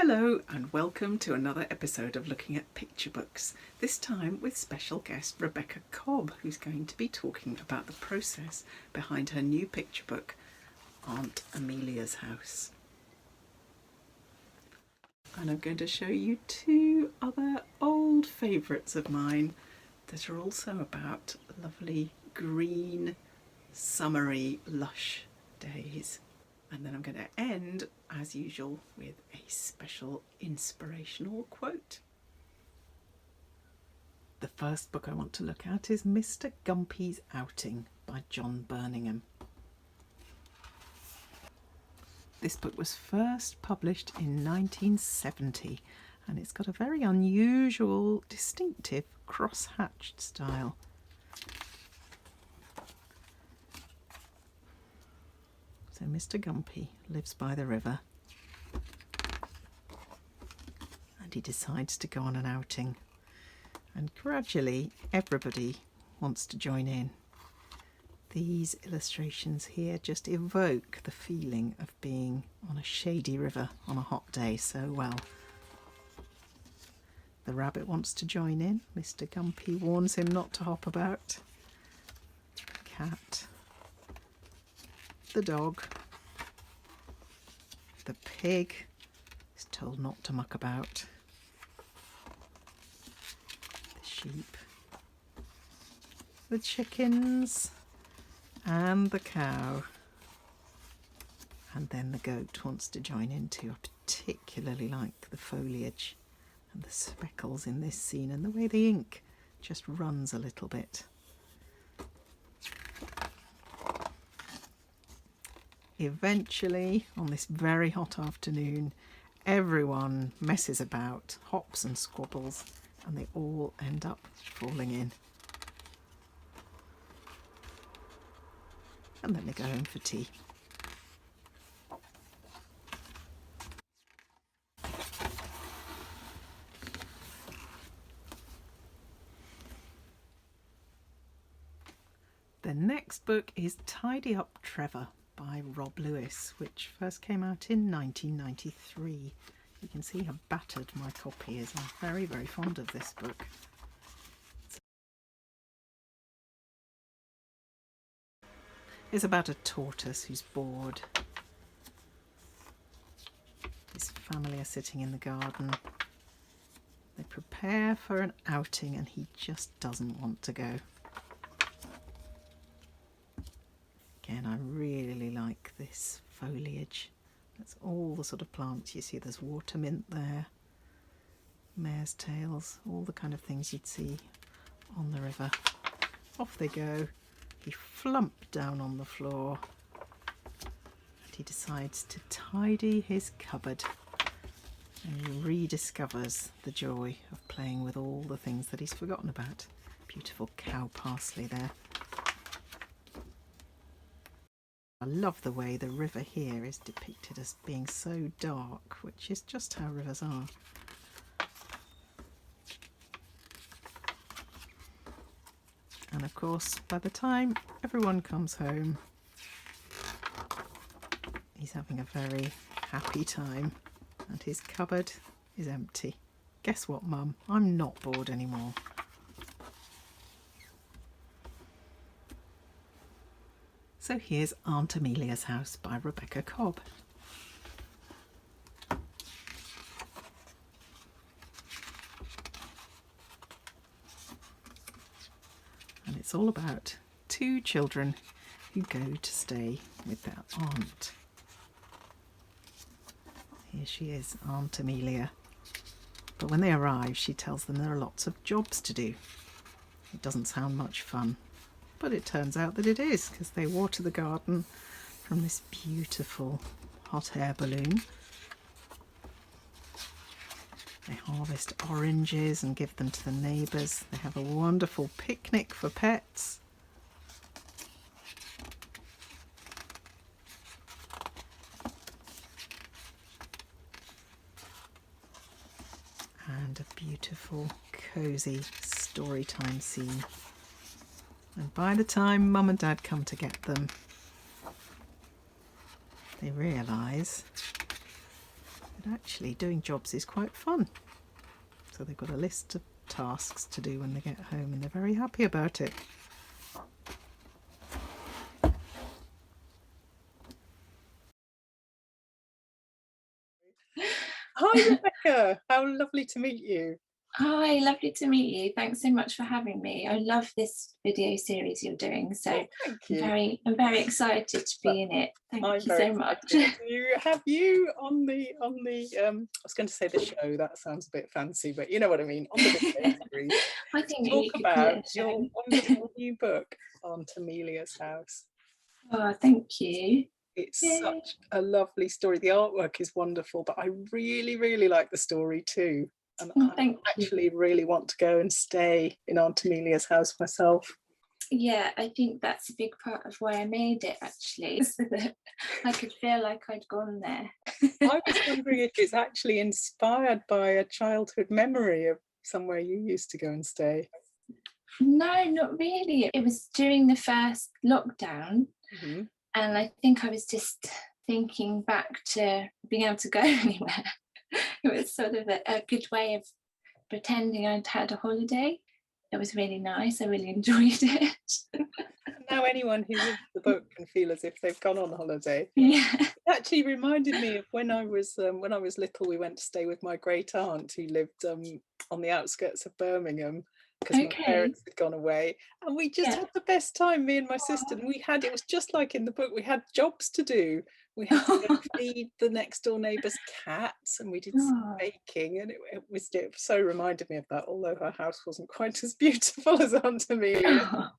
Hello and welcome to another episode of Looking at Picture Books, this time with special guest Rebecca Cobb, who's going to be talking about the process behind her new picture book, Aunt Amelia's House. And I'm going to show you two other old favourites of mine that are also about lovely green, summery, lush days. And then I'm going to end, as usual, with a special inspirational quote. The first book I want to look at is Mr. Gumpy's Outing by John Burningham. This book was first published in 1970 and it's got a very unusual, distinctive cross-hatched style. So Mr. Gumpy lives by the river and he decides to go on an outing, and gradually everybody wants to join in. These illustrations here just evoke the feeling of being on a shady river on a hot day so well. The rabbit wants to join in. Mr. Gumpy warns him not to hop about. The cat, the dog, the pig is told not to muck about, the sheep, the chickens and the cow, and then the goat wants to join in too. I particularly like the foliage and the speckles in this scene and the way the ink just runs a little bit. Eventually, on this very hot afternoon, everyone messes about, hops and squabbles, and they all end up falling in. And then they go home for tea. The next book is Tidy Up Trevor by Rob Lewis, which first came out in 1993. You can see how battered my copy is. I'm very, very fond of this book. It's about a tortoise who's bored. His family are sitting in the garden. They prepare for an outing and he just doesn't want to go. Again, I really like this foliage. That's all the sort of plants you see. There's water mint there, mare's tails, all the kind of things you'd see on the river. Off they go. He plumped down on the floor and he decides to tidy his cupboard, and he rediscovers the joy of playing with all the things that he's forgotten about. Beautiful cow parsley there. I love the way the river here is depicted as being so dark, which is just how rivers are. And of course, by the time everyone comes home, he's having a very happy time and his cupboard is empty. Guess what, Mum? I'm not bored anymore. So here's Aunt Amelia's House by Rebecca Cobb. And it's all about two children who go to stay with their aunt. Here she is, Aunt Amelia. But when they arrive, she tells them there are lots of jobs to do. It doesn't sound much fun. But it turns out that it is, because they water the garden from this beautiful hot air balloon. They harvest oranges and give them to the neighbours. They have a wonderful picnic for pets. And a beautiful, cosy story time scene. And by the time Mum and Dad come to get them, they realise But actually doing jobs is quite fun. So they've got a list of tasks to do when they get home, and they're very happy about it. Hi Rebecca, how lovely to meet you. Hi, lovely to meet you. Thanks so much for having me. I love this video series you're doing, so Thank you. I'm very excited to be in it. Thank you so much. To have you on the I was going to say the show, that sounds a bit fancy, but you know what I mean, on the video series. I think Talk you could call about it a your show. wonderful new book on Amelia's house. Oh, thank you. It's Yay. such a lovely story. The artwork is wonderful, but I really, really like the story too. And I actually really want to go and stay in Aunt Amelia's house myself. Yeah, I think that's a big part of why I made it, actually, so that I could feel like I'd gone there. I was wondering if it's actually inspired by a childhood memory of somewhere you used to go and stay. No, not really. It was during the first lockdown, and I think I was just thinking back to being able to go anywhere. It was sort of a good way of pretending I'd had a holiday. It was really nice. I really enjoyed it. Now anyone who reads the book can feel as if they've gone on holiday. Yeah. It actually reminded me of when I was little. We went to stay with my great aunt who lived on the outskirts of Birmingham, because my parents had gone away, and we just had the best time, me and my sister. And it was just like in the book, we had jobs to do. We had to feed the next door neighbour's cats, and we did some baking, and it so reminded me of that, although her house wasn't quite as beautiful as Aunt Amelia.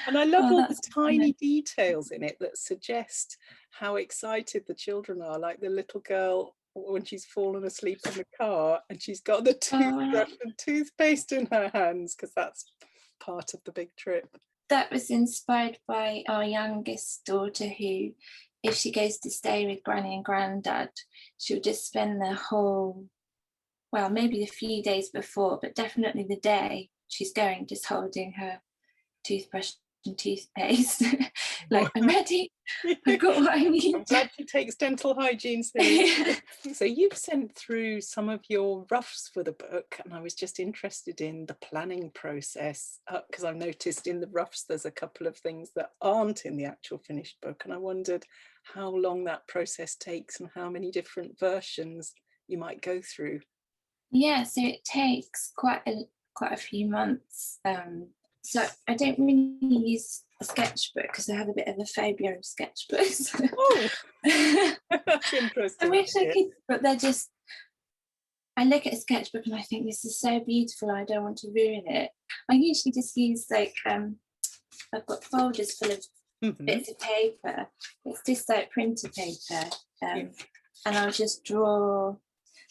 And I love all the tiny details in it that suggest how excited the children are, like the little girl when she's fallen asleep in the car and she's got the toothbrush and toothpaste in her hands, because that's part of the big trip. That was inspired by our youngest daughter, who, if she goes to stay with Granny and Grandad, she'll just spend the whole, well, maybe a few days before, but definitely the day she's going, just holding her toothbrush and toothpaste. Like, I'm ready, I've got what I need. I'm glad she takes dental hygiene seriously. So you've sent through some of your roughs for the book, and I was just interested in the planning process, because I've noticed in the roughs there's a couple of things that aren't in the actual finished book, and I wondered how long that process takes and how many different versions you might go through. Yeah, so it takes quite a few months. So I don't really use a sketchbook because I have a bit of a phobia of sketchbooks. Oh, that's interesting. I wish I could, but they're just, I look at a sketchbook and I think this is so beautiful, I don't want to ruin it. I usually just use like, I've got folders full of bits of paper. It's just like printer paper. And I'll just draw.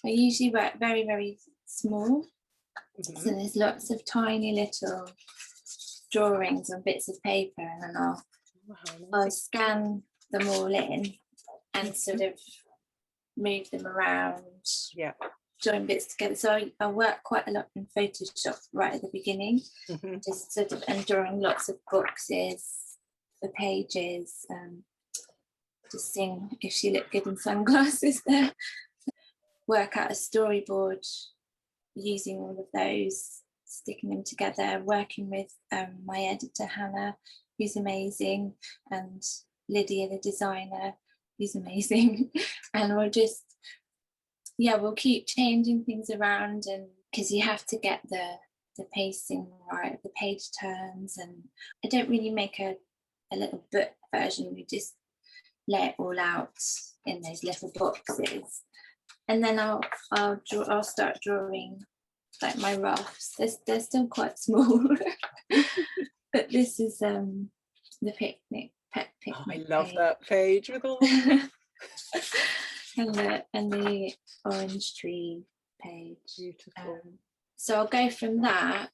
I usually work very, very small. So there's lots of tiny little drawings on bits of paper, and then I'll scan them all in and sort of move them around, join bits together. So I work quite a lot in Photoshop right at the beginning, just sort of, and drawing lots of boxes for pages, just seeing if she looked good in sunglasses there. Work out a storyboard using all of those, sticking them together, working with my editor Hannah, who's amazing, and Lydia, the designer, who's amazing. And we'll keep changing things around, and because you have to get the pacing right, the page turns, and I don't really make a little book version. We just lay it all out in those little boxes, and then I'll start drawing like my roughs. They're still quite small, but this is the pet picnic. I love page. That page with all and the orange tree page. Beautiful. So I'll go from that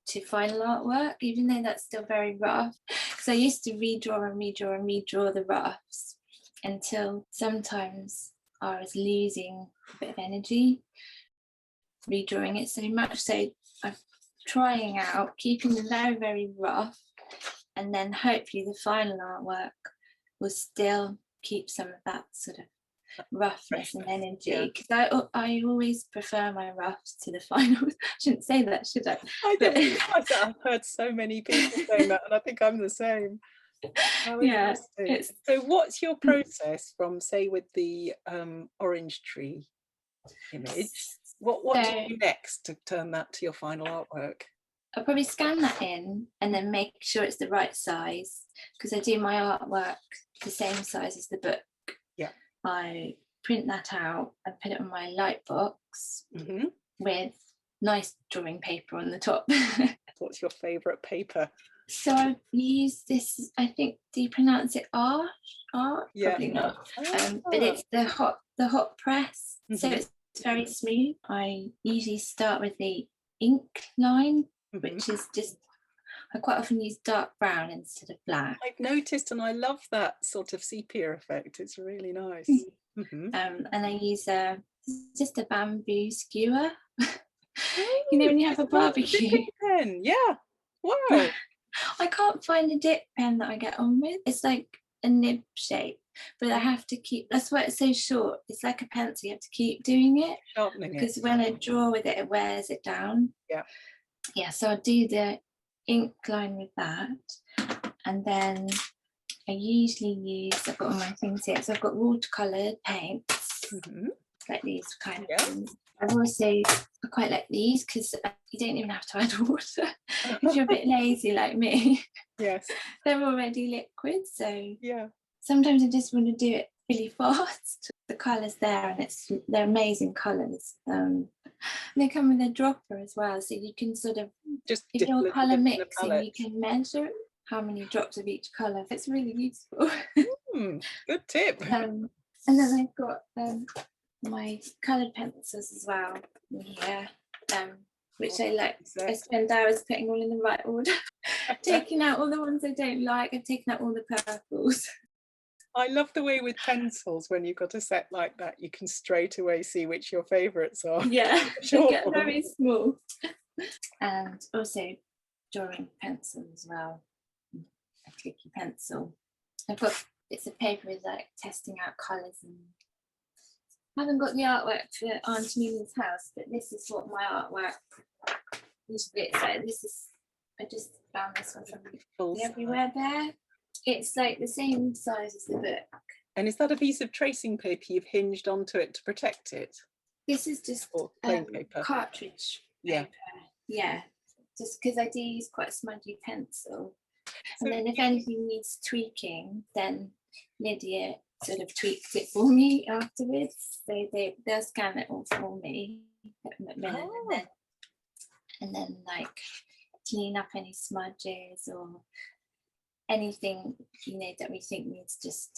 to final artwork, even though that's still very rough. Because I used to redraw the roughs until sometimes I was losing a bit of energy redrawing it so much. So I'm trying out keeping them very, very rough, and then hopefully the final artwork will still keep some of that sort of roughness and energy, Yeah. because I always prefer my roughs to the finals. Shouldn't say that, should I? I don't realise that. I've heard so many people saying that, and I think I'm the same. How Yeah, interesting. So what's your process from, say, with the orange tree image? What do you do next to turn that to your final artwork? I'll probably scan that in and then make sure it's the right size, because I do my artwork the same size as the book. Yeah. I print that out and put it on my light box with nice drawing paper on the top. What's your favourite paper? So I've used this, I think, do you pronounce it art? Yeah. Probably not. But it's the hot press, so it's very smooth. I usually start with the ink line, which is just, I quite often use dark brown instead of black. I've noticed, and I love that sort of sepia effect. It's really nice. And I use just a bamboo skewer. You know, when you have a barbecue. Pen. Yeah. Wow. I can't find a dip pen that I get on with. It's like a nib shape, but I have to keep, that's why it's so short. It's like a pencil, you have to keep doing it. Sharpening it. Because when I draw with it, it wears it down. Yeah. Yeah, so I'll do the ink line with that. And then I usually use, I've got all my things here. So I've got watercolour paints, like these kind of things. I've also, I quite like these because you don't even have to add water if you're a bit lazy like me. Yes. They're already liquid, so yeah. Sometimes I just want to do it really fast. The colours there, and they're amazing colours. They come with a dropper as well, so you can sort of, just if you're colour mixing, you can measure how many drops of each colour. It's really useful. Good tip. And then I've got my coloured pencils as well here, which I like. I spend hours putting all in the right order, taking out all the ones I don't like. I've taken out all the purples. I love the way with pencils, when you've got a set like that, you can straight away see which your favourites are. Yeah, they get very small. And also drawing pencil as well, a clicky pencil. I've got bits of paper with like testing out colours, and I haven't got the artwork for Aunt Amelia's house, but this is what my artwork usually looks like. This is, I just found this one from the Everywhere Bear. It's like the same size as the book. And is that a piece of tracing paper you've hinged onto it to protect it? This is just plain paper. Cartridge paper. Yeah, just because I do use quite a smudgy pencil. And then if anything needs tweaking, then Lydia sort of tweaks it for me afterwards. So they'll scan it all for me at Macmillan, and then like clean up any smudges or anything, you know, that we think needs just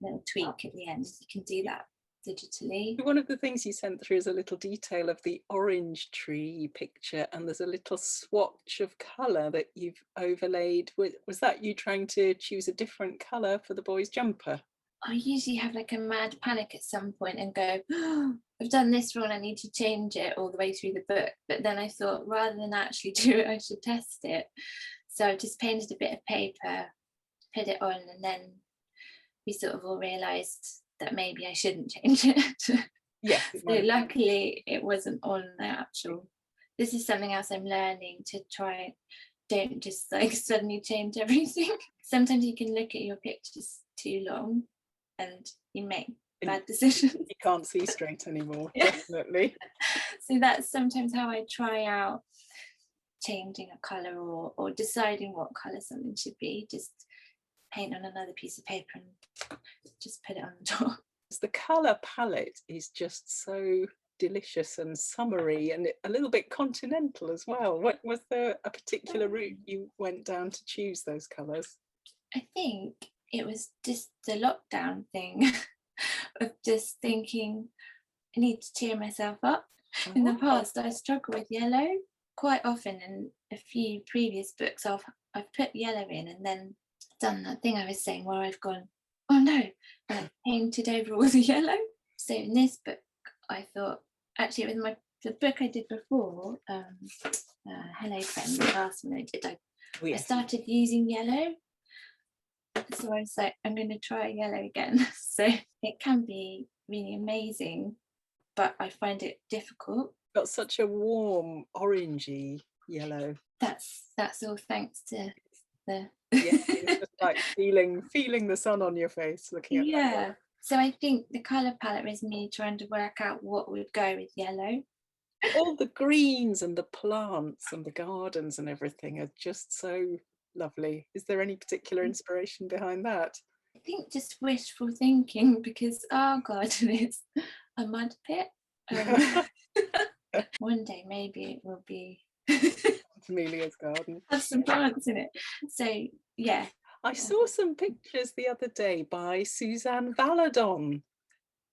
a little tweak at the end. You can do that digitally. One of the things you sent through is a little detail of the orange tree picture, and there's a little swatch of colour that you've overlaid. Was that you trying to choose a different colour for the boy's jumper? I usually have like a mad panic at some point and go, oh, I've done this wrong, I need to change it all the way through the book. But then I thought, rather than actually do it, I should test it. So I just painted a bit of paper, put it on, and then we sort of all realised that maybe I shouldn't change it. Yes. So luckily it wasn't on the actual. This is something else I'm learning to try. Don't just like suddenly change everything. Sometimes you can look at your pictures too long and you make bad decisions. You can't see straight anymore, definitely. So that's sometimes how I try out changing a colour or deciding what colour something should be. Just paint on another piece of paper and just put it on the top. The colour palette is just so delicious and summery and a little bit continental as well. What was there a particular route you went down to choose those colours? I think it was just the lockdown thing of just thinking I need to cheer myself up. In the past I struggle with yellow quite often. In a few previous books I've put yellow in and then done that thing I was saying where I've gone, oh no, and I've painted over all the yellow. So in this book I thought, actually with the book I did before, Hello Friend, the last one I did, I started using yellow, So I was like, I'm going to try yellow again. So it can be really amazing, but I find it difficult. Got such a warm orangey yellow. That's all thanks to the Yeah, it's just like feeling the sun on your face looking at that. yeah. So I think the colour palette is me trying to work out what would go with yellow. All the greens and the plants and the gardens and everything are just so lovely. Is there any particular inspiration behind that? I think just wishful thinking, because our garden is a mud pit. One day maybe it will be Amelia's garden. have some plants in it. So yeah. I saw some pictures the other day by Suzanne Valadon,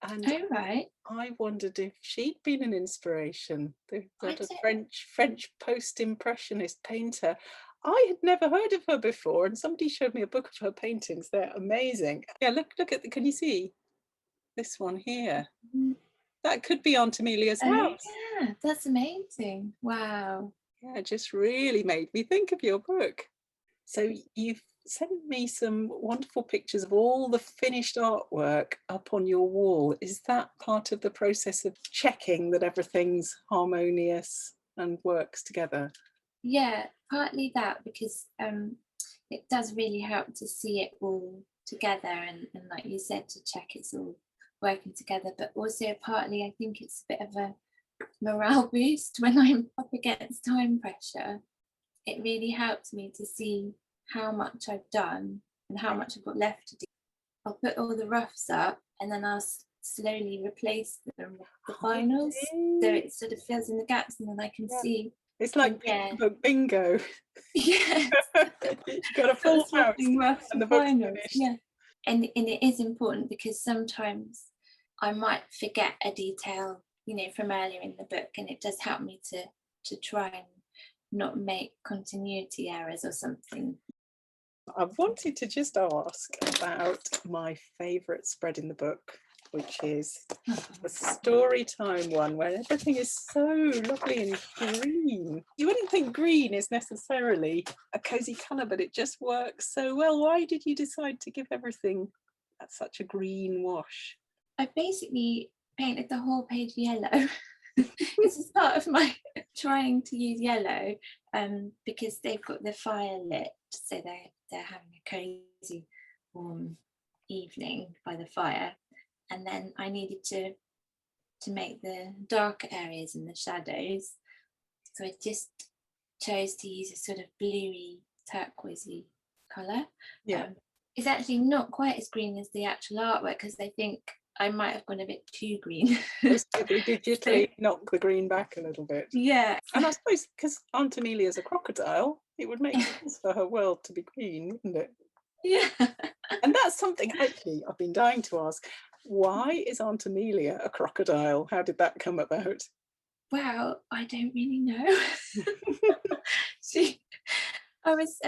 and Oh right. I wondered if she'd been an inspiration. The I sort of don't- French post-impressionist painter. I had never heard of her before, and somebody showed me a book of her paintings. They're amazing. Yeah, look at the, can you see this one here? That could be Aunt Amelia's house. Yeah, that's amazing. Wow. Yeah, it just really made me think of your book. So you've sent me some wonderful pictures of all the finished artwork up on your wall. Is that part of the process of checking that everything's harmonious and works together? Yeah, partly that, because it does really help to see it all together, and like you said, to check it's all working together, but also partly I think it's a bit of a morale boost when I'm up against time pressure. It really helps me to see how much I've done and how much I've got left to do. I'll put all the roughs up and then I'll slowly replace them with the finals, so it sort of fills in the gaps, and then I can see. It's like book bingo. Yeah. You've got a full house and the book's finished. Yeah. And it is important, because sometimes I might forget a detail, from earlier in the book, and it does help me to try and not make continuity errors or something. I wanted to just ask about my favourite spread in the book, which is the story time one, where everything is so lovely and green. You wouldn't think green is necessarily a cosy colour, but it just works so well. Why did you decide to give everything such a green wash? I basically painted the whole page yellow. This is part of my trying to use yellow, because they've got the fire lit, so they're having a cozy warm evening by the fire, and then I needed to make the darker areas and the shadows, so I just chose to use a sort of bluey turquoisey colour. It's actually not quite as green as the actual artwork, because I think I might have gone a bit too green. Digitally knock the green back a little bit. Yeah. And I suppose because Aunt Amelia's a crocodile, it would make sense for her world to be green, wouldn't it? Yeah. And that's something actually I've been dying to ask. Why is Aunt Amelia a crocodile? How did that come about? Well, I don't really know. I was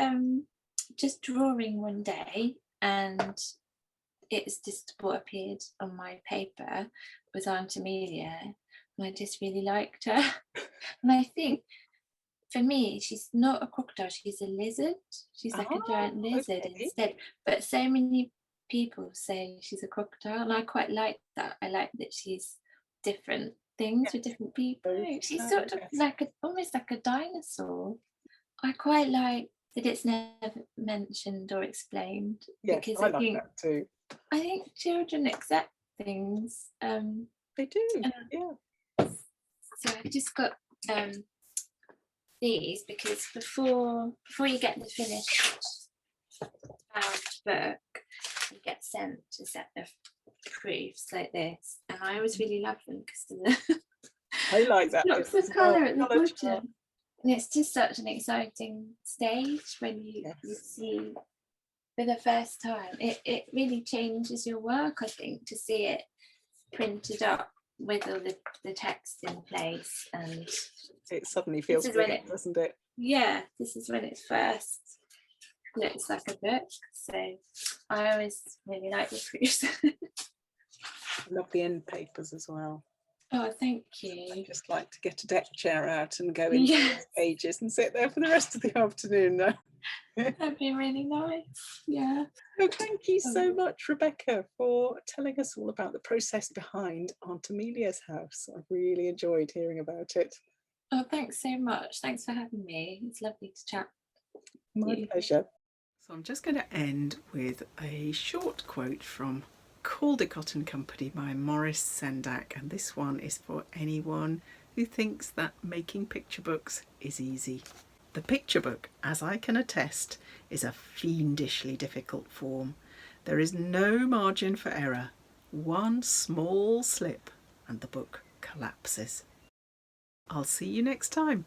just drawing one day, and it's just what appeared on my paper was Aunt Amelia, and I just really liked her. And I think for me, she's not a crocodile, she's a lizard. She's like a giant lizard instead. But so many people say she's a crocodile, and I quite like that. I like that she's different things for different people. She's sort of like almost like a dinosaur. I quite like that it's never mentioned or explained, because I like that too. I think children accept things. They do, yeah. So I just got these, because before you get the finished bound book, you get sent a set of proofs like this, and I always really love them because of the I like that. lots of colour at the bottom. And it's just such an exciting stage when you see for the first time. It really changes your work, I think, to see it printed up with all the text in place, and it suddenly feels big, doesn't it? Yeah, this is when it first looks like a book. So I always really like the proofs. I love the end papers as well. Oh, thank I'd you. just like to get a deck chair out and go into Yes. those pages and sit there for the rest of the afternoon now. That'd be really nice. Yeah. So thank you so much, Rebecca, for telling us all about the process behind Aunt Amelia's house. I've really enjoyed hearing about it. Oh, thanks so much. Thanks for having me. It's lovely to chat. My pleasure. So I'm just going to end with a short quote from Caldecott and Company by Maurice Sendak, and this one is for anyone who thinks that making picture books is easy. The picture book, as I can attest, is a fiendishly difficult form. There is no margin for error. One small slip and the book collapses. I'll see you next time.